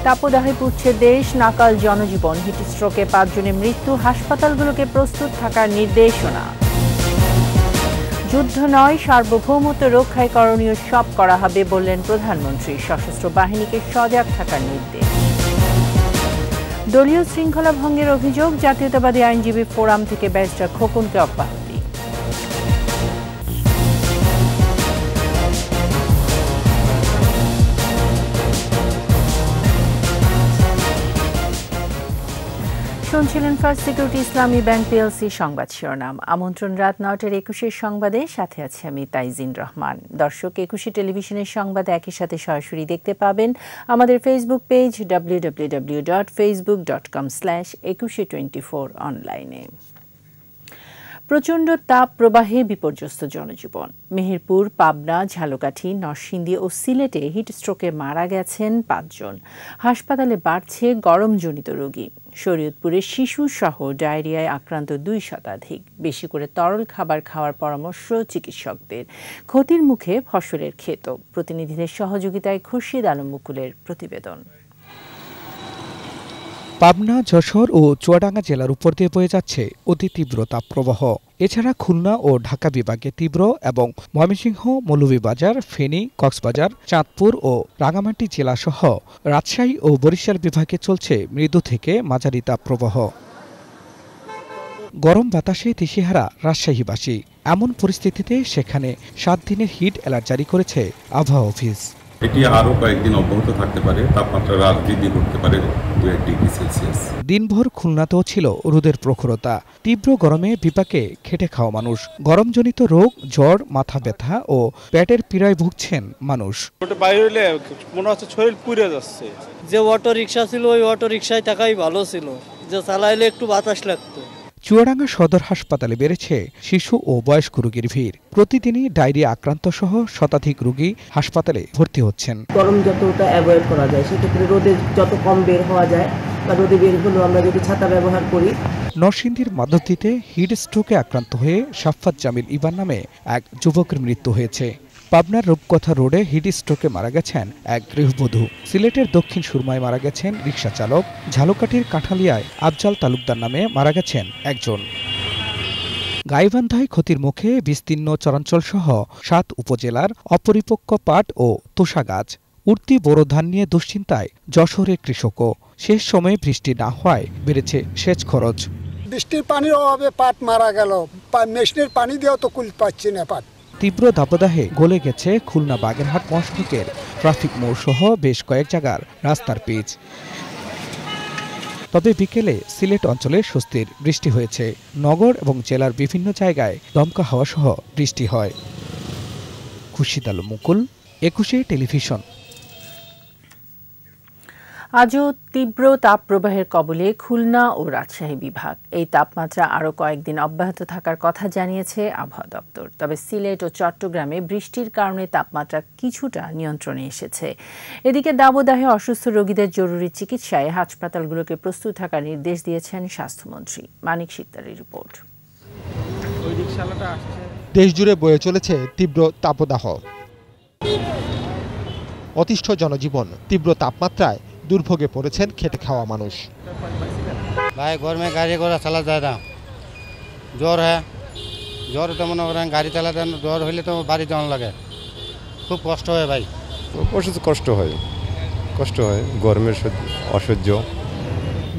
তাপদাহে পুড়ছে দেশ, নাকাল জনজীবন, হিটস্ট্রোকে 5 জনের মৃত্যু, হাসপাতালগুলোকে প্রস্তুত থাকার নির্দেশনা। যুদ্ধ নয়, সার্বভৌমত্ব রক্ষায় করণীয় সব করা হবে বললেন প্রধানমন্ত্রী, সশস্ত্র বাহিনীকে সজাগ থাকার নির্দেশ। দলীয় শৃঙ্খলা ভঙ্গের অভিযোগ, জাতীয়তাবাদী আইনজীবী ফোরাম থেকে ব্যারিস্টার খোকনকে অব্যাহতি। শুনছিলেন ফার্স্ট সিকিউরিটি ইসলামী ব্যাংক পিএলসি সংবাদ শিরোনাম। আমন্ত্রণ রাত 9টার 21 সংবাদে, সাথে আছি আমি তাইজিন রহমান। দর্শক, 21 টেলিভিশনের সংবাদ একই সাথে সরাসরি দেখতে পাবেন আমাদের ফেসবুক পেজ www.facebook.com/2124 অনলাইনে। প্রচণ্ড তাপ প্রবাহে বিপর্যস্ত জনজীবন। মেহেরপুর, পাবনা, ঝালকাঠি, নরসিংদী ও সিলেটে হিটস্ট্রোকে মারা গেছেন 5 জন। হাসপাতালে বাড়ছে গরমজনিত রোগী। শরীয়তপুরে শিশু সহ ডায়রিয়ায় আক্রান্ত 2 শতাধিক। বেশি করে তরল খাবার খাওয়ার পরামর্শ চিকিৎসকদের। ক্ষতির মুখে ফসলের ক্ষেত। প্রতিনিধিদের সহযোগিতায় খুরশিদ আলম মুকুলের প্রতিবেদন। পাবনা, যশোর ও চুয়াডাঙ্গা জেলার উপর দিয়ে বয়ে যাচ্ছে অতি তীব্র তাপপ্রবাহ। এছাড়া খুলনা ও ঢাকা বিভাগে তীব্র এবং ময়মনসিংহ, মৌলভীবাজার, ফেনী, কক্সবাজার, চাঁদপুর ও রাঙামাটি জেলাসহ রাজশাহী ও বরিশাল বিভাগে চলছে মৃদু থেকে মাঝারি তাপপ্রবাহ। গরম বাতাসে দিশেহারা রাজশাহীবাসী। এমন পরিস্থিতিতে সেখানে 7 দিনের হিট অ্যালার্ট জারি করেছে আবহাওয়া অফিস। এটি আরও কয়েকদিন অব্যাহত থাকতে পারে, তাপমাত্রা রাত বৃদ্ধি করতে পারে 2 ডিগ্রি সেলসিয়াস। দিনভর খুলনাতেও ছিল রোদের প্রখরতা। তীব্র গরমে বিপাকে খেটে খাওয়া মানুষ। গরমজনিত রোগ, জ্বর, মাথা ব্যথা ও পেটের পীড়ায় ভুগছেন মানুষ। বাইরে হলে মনে হচ্ছে শরীর পুড়ে যাচ্ছে। যে অটো রিক্সা ছিল ওই অটো রিক্সায় থাকাই ভালো ছিল, যে চালাইলে একটু বাতাস লাগতো। চুয়াডাঙ্গা সদর হাসপাতালে বেড়েছে শিশু ও বয়স্ক রোগীর ভিড়। প্রতিদিনই ডায়রিয়া আক্রান্ত সহ শতাধিক রোগী হাসপাতালে ভর্তি হচ্ছেন। গরম যতটা অ্যাভয়েড করা যায়, সেক্ষেত্রে রোদে যত কম বের হওয়া যায় বা রোদে বের হলেও আমরা যদি ছাতা ব্যবহার করি। নরসিংদীর মাধবদীতে হিট স্ট্রোকে আক্রান্ত হয়ে সাফাত জামিল ইবান নামে এক যুবকের মৃত্যু হয়েছে। পাবনার রূপকথা রোডে হিট স্ট্রোকে মারা গেছেন এক গৃহবধূ। সিলেটের দক্ষিণ সুরমায় মারা গেছেন রিকশা চালক। ঝালকাঠির কাঁঠালিয়ায় আফজাল তালুকদার নামে মারা গেছেন একজন। গাইবান্ধায় ক্ষতির মুখে বিস্তীর্ণ চরাঞ্চল সহ 7 উপজেলার অপরিপক্ক পাট ও তোষা গাছ। উঠতি বোরো ধান নিয়ে দুশ্চিন্তায় যশোরের কৃষকও। শেষ সময়ে বৃষ্টি না হওয়ায় বেড়েছে সেচ খরচ। বৃষ্টির পানির অভাবে পাট মারা গেল, মেশিনের পানি দিয়েও তো কুল পাচ্ছি না পাট। তীব্র দাবদাহে গলে গেছে খুলনা বাগেরহাট মহাসড়কের ট্রাফিক মোড় সহ বেশ কয়েক জায়গার রাস্তার পিচ। তবে বিকেলে সিলেট অঞ্চলে স্বস্তির বৃষ্টি হয়েছে। নগর এবং জেলার বিভিন্ন জায়গায় দমকা হাওয়া সহ বৃষ্টি হয়। খুরশিদ আলম মুকুল, 21 টেলিভিশন। আজও তীব্র তাপপ্রবাহের কবলে খুলনা ও রাজশাহী বিভাগ। এই তাপমাত্রা আরও কয়েকদিন অব্যাহত থাকার কথা জানিয়েছে আবহাওয়া দপ্তর। তবে সিলেট ও চট্টগ্রামে বৃষ্টির কারণে তাপমাত্রা কিছুটা নিয়ন্ত্রণে এসেছে। এদিকে দাবদাহে অসুস্থ রোগীদের জরুরি চিকিৎসায় হাসপাতালগুলোকে প্রস্তুত থাকার নির্দেশ দিয়েছেন স্বাস্থ্যমন্ত্রী। মানিক সিকদারের রিপোর্ট। দেশজুড়ে বয়ে চলেছে তীব্র তাপদাহ। অতিষ্ঠ জনজীবন। তীব্র তাপমাত্রায় দুর্ভোগে পড়েছেন খেটে খাওয়া মানুষ। ভাই গরমে গাড়ি ঘোড়া চালা যায় না, জ্বর হয়, জ্বর তো মনে করেন গাড়ি চালাতে জ্বর হইলে তো বাড়ি যাওয়ার লাগে, খুব কষ্ট হয় ভাই। কষ্ট হয় গরমের অসহ্য।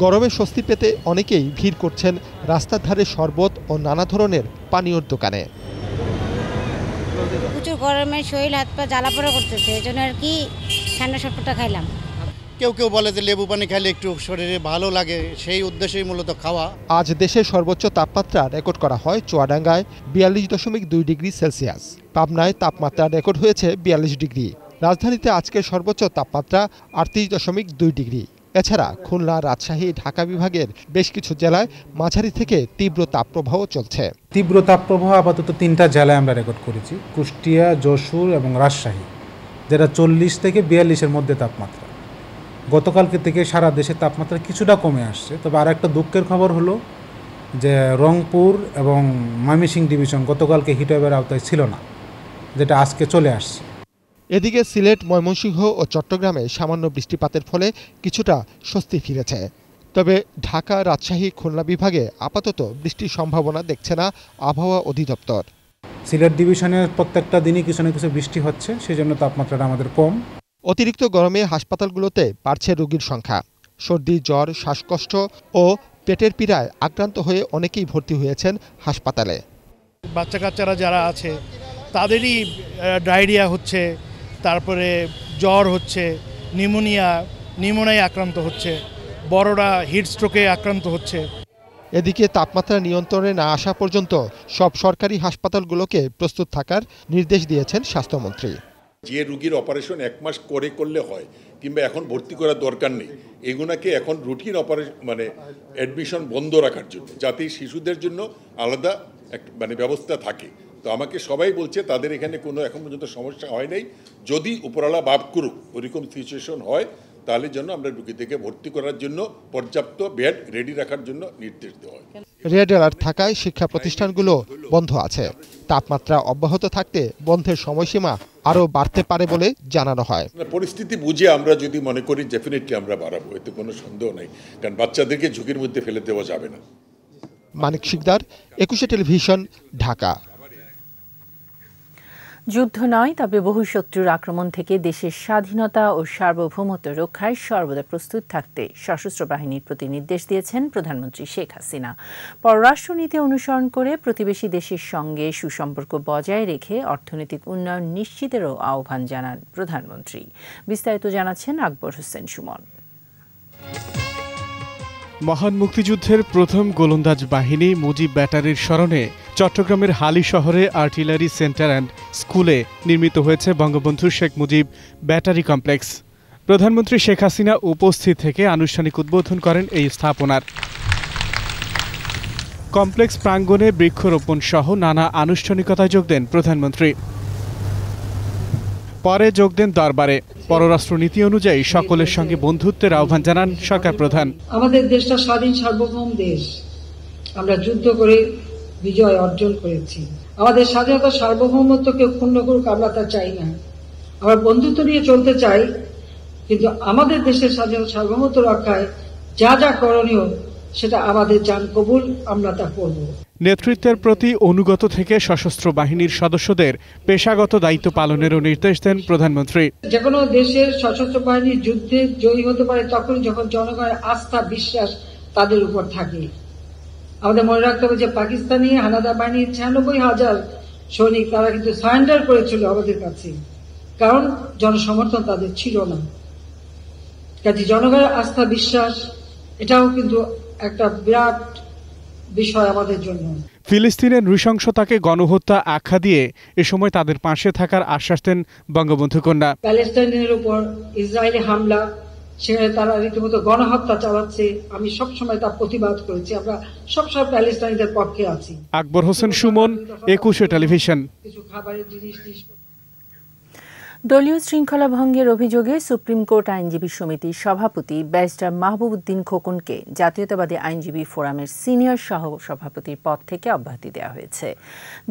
গরমে স্বস্তি পেতে অনেকেই ভিড় করছেন রাস্তার ধারে শরবত ও নানা ধরনের পানীয়র দোকানে। প্রচুর গরমে শরীর হাত পা জ্বালা পোড়া করতেছে, এই জন্য আর কি ঠান্ডা শরবতটা খাইলাম। কেউ কেউ বলে যে লেবু পানি খাইলে একটু শরীরে ভালো লাগে, সেই উদ্দেশ্যেই মূলত খাওয়া। আজ দেশের সর্বোচ্চ তাপমাত্রা রেকর্ড করা হয় চুয়াডাঙ্গায় 42.2 ডিগ্রি সেলসিয়াস। পাবনায় তাপমাত্রা রেকর্ড হয়েছে 42 ডিগ্রি। রাজধানীতে আজকের সর্বোচ্চ তাপমাত্রা 38.2 ডিগ্রি। এছাড়া খুলনা, রাজশাহী, ঢাকা বিভাগের বেশ কিছু জেলায় মাঝারি থেকে তীব্র তাপপ্রবাহ চলছে। তীব্র তাপপ্রবাহ আপাতত 3টা জেলায় আমরা রেকর্ড করেছি, কুষ্টিয়া, যশোর এবং রাজশাহী, যেটা 40 থেকে 42-এর মধ্যে তাপমাত্রা। গতকালকে থেকে সারা দেশে তাপমাত্রা কিছুটা কমে আসছে। তবে আর একটা দুঃখের খবর হলো যে রংপুর এবং ময়মনসিংহ ডিভিশন গতকালকে হিটওয়েভের আওতায় ছিল না, যেটা আজকে চলে আসছে। এদিকে সিলেট, ময়মনসিংহ ও চট্টগ্রামে সামান্য বৃষ্টিপাতের ফলে কিছুটা স্বস্তি ফিরেছে। তবে ঢাকা, রাজশাহী, খুলনা বিভাগে আপাতত বৃষ্টির সম্ভাবনা দেখছে না আবহাওয়া অধিদপ্তর। সিলেট ডিভিশনের প্রত্যেকটা দিনই কিছু না কিছু বৃষ্টি হচ্ছে, সেই জন্য তাপমাত্রাটা আমাদের কম। অতিরিক্ত গরমে হাসপাতালগুলোতে বাড়ছে রোগীর সংখ্যা। সর্দি, জ্বর, শ্বাসকষ্ট ও পেটের পীড়ায় আক্রান্ত হয়ে অনেকেই ভর্তি হয়েছেন হাসপাতালে। বাচ্চা কাচ্চারা যারা আছে তাদেরই ডায়রিয়া হচ্ছে, তারপরে জ্বর হচ্ছে, নিউমোনিয়ায় আক্রান্ত হচ্ছে, বড়রা হিট স্ট্রোকে আক্রান্ত হচ্ছে। এদিকে তাপমাত্রা নিয়ন্ত্রণে না আসা পর্যন্ত সব সরকারি হাসপাতালগুলোকে প্রস্তুত থাকার নির্দেশ দিয়েছেন স্বাস্থ্যমন্ত্রী। যে রোগীর অপারেশন 1 মাস করলে হয় কিংবা এখন ভর্তি করার দরকার নেই, এগুলোকে এখন রুটিন অপারেশন অ্যাডমিশন বন্ধ রাখার জন্য, যাতে শিশুদের জন্য আলাদা ব্যবস্থা থাকে। তো আমাকে সবাই বলছে তাদের এখানে কোনো এখন পর্যন্ত সমস্যা হয় নাই। যদি উপরওয়ালা বাদ করুক ওইরকম সিচুয়েশন হয়, তাহলে জন্য আমরা রোগীদেরকে ভর্তি করার জন্য পর্যাপ্ত বেড রেডি রাখার জন্য নির্দেশ দেওয়া হয়। রেড অ্যালার্ট থাকায় শিক্ষা প্রতিষ্ঠানগুলো বন্ধ আছে। তাপমাত্রা অব্যাহত থাকতে বন্ধের সময়সীমা আরও বাড়তে পারে বলে জানানো হয়। পরিস্থিতি বুঝে আমরা যদি মনে করি ডেফিনেটলি আমরা বাড়াবো, এতে কোনো সন্দেহ নেই, কারণ বাচ্চাদেরকে ঝুঁকির মধ্যে ফেলে দেওয়া যাবে না। মানিক শিকদার, 21 টেলিভিশন, ঢাকা। যুদ্ধ নয়, তবে বহু শত্রুর আক্রমণ থেকে দেশের স্বাধীনতা ও সার্বভৌমত্ব রক্ষায় সর্বদা প্রস্তুত থাকতে সশস্ত্র বাহিনীর প্রতি নির্দেশ দিয়েছেন প্রধানমন্ত্রী শেখ হাসিনা। পররাষ্ট্রনীতি অনুসরণ করে প্রতিবেশী দেশের সঙ্গে সুসম্পর্ক বজায় রেখে অর্থনৈতিক উন্নয়ন নিশ্চিতেরও আহ্বান জানান প্রধানমন্ত্রী। বিস্তারিত জানাচ্ছেন আকবর হোসেন সুমন। মহান মুক্তিযুদ্ধের প্রথম গোলন্দাজ বাহিনী মুজিব ব্যাটারির স্মরণে চট্টগ্রামের হালি শহরে আর্টিলারি সেন্টার অ্যান্ড স্কুলে নির্মিত হয়েছে বঙ্গবন্ধু শেখ মুজিব ব্যাটারি কমপ্লেক্স। প্রধানমন্ত্রী শেখ হাসিনা উপস্থিত থেকে আনুষ্ঠানিক উদ্বোধন করেন এই স্থাপনার। কমপ্লেক্স প্রাঙ্গণে বৃক্ষরোপণ সহ নানা আনুষ্ঠানিকতায় যোগ দেন প্রধানমন্ত্রী। পরে যোগ দেন দরবারে। পররাষ্ট্রনীতি অনুযায়ী সকলের সঙ্গে বন্ধুত্বের আহ্বান জানান সরকার প্রধান। আমাদের দেশটা স্বাধীন সার্বভৌম দেশ, আমরা যুদ্ধ করে বিজয় অর্জন করেছি। আমাদের স্বাধীনতা সার্বভৌমত্বকে ক্ষুণ্ণ করুক আমরা তা চাই না। আমরা বন্ধুত্ব নিয়ে চলতে চাই, কিন্তু আমাদের দেশের স্বাধীনতা সার্বভৌমত্ব রক্ষায় যা যা করণীয় সেটা আমাদের জান কবুল, আমরা তা করব। নেতৃত্বের প্রতি অনুগত থেকে সশস্ত্র বাহিনীর সদস্যদের পেশাগত দায়িত্ব পালনেরও নির্দেশ দেন প্রধানমন্ত্রী। যে কোনো দেশের সশস্ত্র বাহিনী যুদ্ধে জয়ী হতে পারে তখন যখন জনগণের আস্থা বিশ্বাস তাদের উপর থাকে। আমাদের মনে রাখতে হবে যে পাকিস্তানি হানাদার বাহিনীর 96,000 সৈনিক তারা কিন্তু সারেন্ডার করেছিল আমাদের কাছে, কারণ জনসমর্থন তাদের ছিল না। কাজে জনগণের আস্থা বিশ্বাস এটাও কিন্তু একটা বিরাট বিষয় আমাদের জন্য। ফিলিস্তিনের নৃশংসতাকে গণহত্যা আখ্যা দিয়ে এ সময় তাদের পাশে থাকার আশ্বাস দেন বঙ্গবন্ধু কন্যা। প্যালেস্টাইনের উপর ইসরায়েলি হামলা, সেখানে তারা রীতিমতো গণহত্যা চালাচ্ছে, আমি সবসময় তার প্রতিবাদ করেছি। আমরা সবসময় প্যালেস্টাইনদের পক্ষে আছি। আকবর হোসেন সুমন, 21 টেলিভিশন। কিছু খাবারের জিনিস দলীয় শৃঙ্খলা ভঙ্গের অভিযোগে সুপ্রিম কোর্ট আইনজীবী সমিতির সভাপতি ব্যারিস্টার মাহবুব উদ্দিন খোকনকে জাতীয়তাবাদী আইনজীবী ফোরামের সিনিয়র সহ সভাপতির পদ থেকে অব্যাহতি দেওয়া হয়েছে।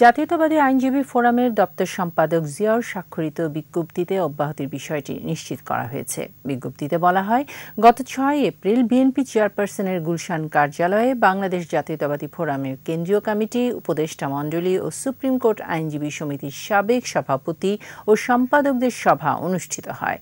জাতীয়তাবাদী আইনজীবী ফোরামের দপ্তর সম্পাদক জিয়াউর স্বাক্ষরিত বিজ্ঞপ্তিতে অব্যাহতির বিষয়টি নিশ্চিত করা হয়েছে। বিজ্ঞপ্তিতে বলা হয়, গত 6 এপ্রিল বিএনপি চেয়ারপারসনের গুলশান কার্যালয়ে বাংলাদেশ জাতীয়তাবাদী ফোরামের কেন্দ্রীয় কমিটি, উপদেষ্টা মণ্ডলী ও সুপ্রিম কোর্ট আইনজীবী সমিতির সাবেক সভাপতি ও সম্পাদক সভা অনুষ্ঠিত হয়।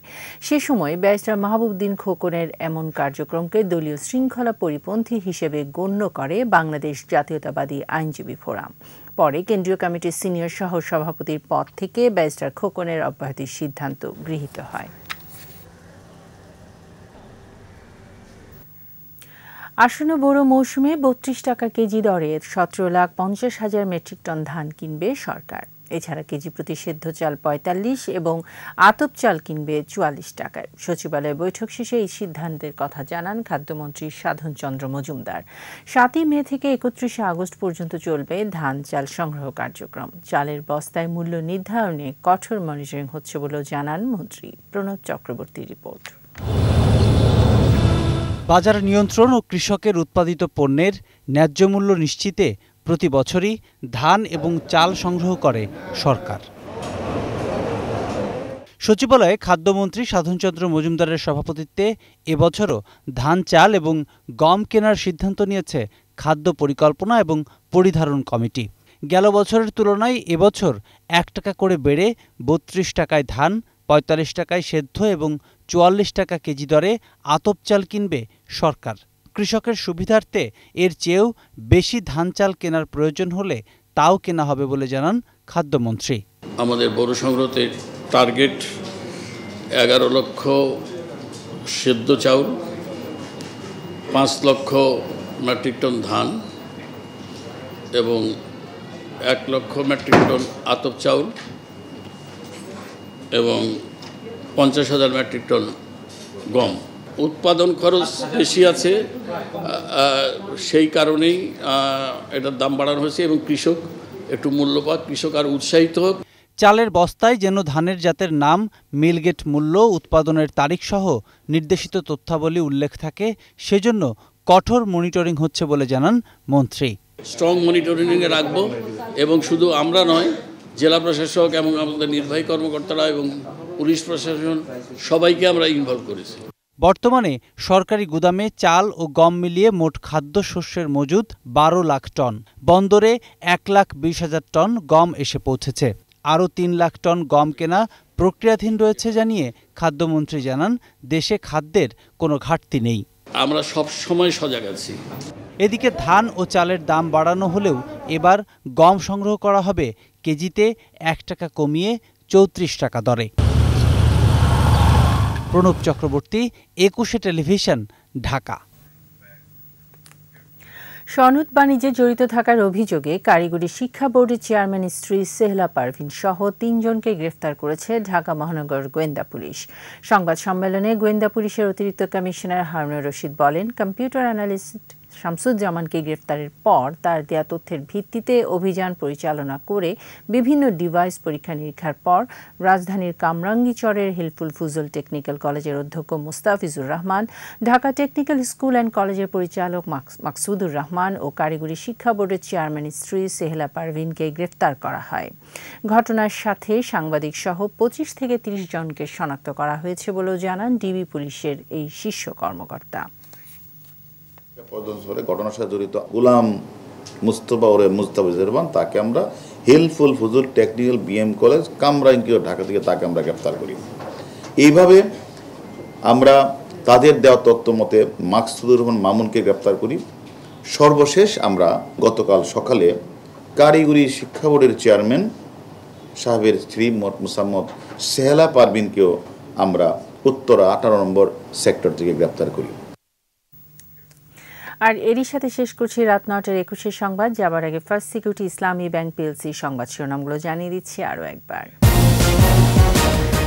সে সময় ব্যারিস্টার মাহবুব উদ্দিন খোকনের এমন কার্যক্রমকে দলীয় শৃঙ্খলা পরিপন্থী হিসেবে গণ্য করে বাংলাদেশ জাতীয়তাবাদী আইনজীবী ফোরাম। পরে কেন্দ্রীয় কমিটির সিনিয়র সহ সভাপতির পদ থেকে ব্যারিস্টার খোকনের অব্যাহতির সিদ্ধান্ত গৃহীত হয়। আসন্ন বোরো মৌসুমে 32 টাকা কেজি দরে 17,50,000 মেট্রিক টন ধান কিনবে সরকার। এছাড়া কেজি প্রতি সেদ্ধ চাল 45 এবং আতপ চাল কিনবে 44 টাকায়। সচিবালয় বৈঠক শেষে এই সিদ্ধান্তের কথা জানান খাদ্যমন্ত্রী সাধন চন্দ্র মজুমদার। 7 মে থেকে 31 আগস্ট পর্যন্ত চলবে ধান চাল সংগ্রহ কার্যক্রম। চালের বস্তায় মূল্য নির্ধারণে কঠোর মনিটরিং হচ্ছে বলেও জানান মন্ত্রী। প্রণব চক্রবর্তীর রিপোর্ট। বাজার নিয়ন্ত্রণ ও কৃষকের উৎপাদিত পণ্যের ন্যায্য মূল্য নিশ্চিতে প্রতি বছরই ধান এবং চাল সংগ্রহ করে সরকার। সচিবালয়ে খাদ্যমন্ত্রী সাধনচন্দ্র মজুমদারের সভাপতিত্বে এবছরও ধান, চাল এবং গম কেনার সিদ্ধান্ত নিয়েছে খাদ্য পরিকল্পনা এবং পরিধারণ কমিটি। গেল বছরের তুলনায় এবছর 1 টাকা করে বেড়ে 32 টাকায় ধান, 45 টাকায় সেদ্ধ এবং 44 টাকা কেজি দরে আতপ চাল কিনবে সরকার। কৃষকের সুবিধার্থে এর চেয়েও বেশি ধান চাল কেনার প্রয়োজন হলে তাও কেনা হবে বলে জানান খাদ্যমন্ত্রী। আমাদের বড় সংগ্রহতে টার্গেট 11 লক্ষ সেদ্ধ চাউল, 5 লক্ষ মেট্রিক টন ধান এবং 1 লক্ষ মেট্রিক টন আতপ চাউল এবং 50,000 মেট্রিক টন গম। উৎপাদন খরচ বেশি আছে, সেই কারণেই এটার দাম বাড়ানো হয়েছে এবং কৃষক একটু মূল্য পাক, কৃষক আর উৎসাহিত হোক। চালের বস্তায় যেন ধানের জাতের নাম, মিলগেট মূল্য, উৎপাদনের তারিখ সহ নির্দেশিত তথ্যাবলী উল্লেখ থাকে, সেজন্য কঠোর মনিটরিং হচ্ছে বলে জানান মন্ত্রী। স্ট্রং মনিটরিংয়ে রাখবো এবং শুধু আমরা নয়, জেলা প্রশাসক এবং আমাদের নির্বাহী কর্মকর্তারা এবং পুলিশ প্রশাসন সবাইকে আমরা ইনভলভ করেছি। বর্তমানে সরকারি গুদামে চাল ও গম মিলিয়ে মোট খাদ্যশস্যের মজুদ 12 লাখ টন। বন্দরে 1,20,000 টন গম এসে পৌঁছেছে। আরও 3 লাখ টন গম কেনা প্রক্রিয়াধীন রয়েছে জানিয়ে খাদ্যমন্ত্রী জানান, দেশে খাদ্যের কোনো ঘাটতি নেই। আমরা সব সময় সজাগ আছি। এদিকে ধান ও চালের দাম বাড়ানো হলেও এবার গম সংগ্রহ করা হবে কেজিতে 1 টাকা কমিয়ে 34 টাকা দরে। প্রণব চক্রবর্তী, 21 টেলিভিশন, ঢাকা। সনদ বাণিজ্যে জড়িত থাকার অভিযোগে কারিগরি শিক্ষা বোর্ডের চেয়ারম্যান স্ত্রী সেহলা পারভিন সহ 3 জনকে গ্রেফতার করেছে ঢাকা মহানগর গোয়েন্দা পুলিশ। সংবাদ সম্মেলনে গোয়েন্দা পুলিশের অতিরিক্ত কমিশনার হারুনুর রশিদ বলেন, কম্পিউটার অ্যানালিস্ট শামসুজ্জামানকে গ্রেফতারের পর তার দেয়া তথ্যের ভিত্তিতে অভিযান পরিচালনা করে বিভিন্ন ডিভাইস পরীক্ষা নিরীক্ষার পর রাজধানীর কামরাঙ্গীচরের হিলফুল ফুজল টেকনিক্যাল কলেজের অধ্যক্ষ Mustafizur Rahman, Dhaka technical school and কলেজের পরিচালক মাকসুদুর রহমান ও কারিগরি শিক্ষা বোর্ডের চেয়ারম্যান স্ত্রী সেহলা পারভিনকে গ্রেফতার করা হয়। ঘটনার সাথে সাংবাদিক সহ 25 থেকে 30 জনকে শনাক্ত করা হয়েছে বলেও জানান ডিবি পুলিশের এই শীর্ষ কর্মকর্তা। ঘটনার সাথে জড়িত গোলাম মুস্তফা ওরে মুস্তাফিজুর রহমান, তাকে আমরা Hilful Fuzul technical BM college Kamrangir Dhaka থেকে তাকে আমরা গ্রেফতার করি। এইভাবে আমরা তাদের দেওয়া তথ্য মতে মাকসুদুর রহমান মামুনকে গ্রেফতার করি। সর্বশেষ আমরা গতকাল সকালে কারিগরি শিক্ষা বোর্ডের চেয়ারম্যান সাহেবের স্ত্রী মোসাম্মদ সেহলা পারভিনকেও আমরা উত্তরা 18 নম্বর সেক্টর থেকে গ্রেফতার করি। আর এরই সাথে শেষ করছি রাত 9টার 21 সংবাদ। যাবার আগে ফার্স্ট সিকিউরিটি ইসলামী ব্যাংক পিএলসি সংবাদ শিরোনামগুলো জানিয়ে দিচ্ছি আরও একবার।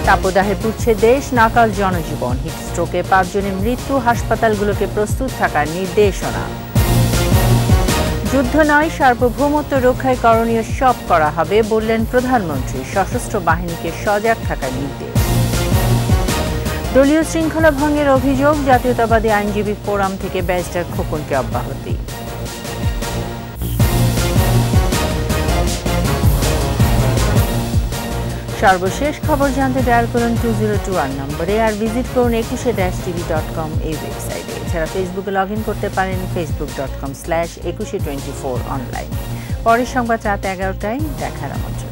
তাপদাহে পুড়ছে দেশ, নাকাল জনজীবন, হিটস্ট্রোকে 5 জনের মৃত্যু, হাসপাতালগুলোকে প্রস্তুত থাকার নির্দেশনা। যুদ্ধ নয়, সার্বভৌমত্ব রক্ষায় করণীয় সব করা হবে বললেন প্রধানমন্ত্রী, সশস্ত্র বাহিনীকে সজাগ থাকার নির্দেশ। দলীয় শৃঙ্খলা ভঙ্গের অভিযোগ, জাতীয়তাবাদী আইনজীবী ফোরাম থেকে ব্যারিস্টার খোকনকে অব্যাহতি। সর্বশেষ খবর জানতে ডায়াল করুন 2021 নম্বরে, আর ভিজিট করুন 21-tv.com এই ওয়েবসাইটে। এছাড়া ফেসবুকে লগ ইন করতে পারেন facebook.com/2124 অনলাইন। পরের সংবাদ রাত 11টায় দেখার আমন্ত্রণ।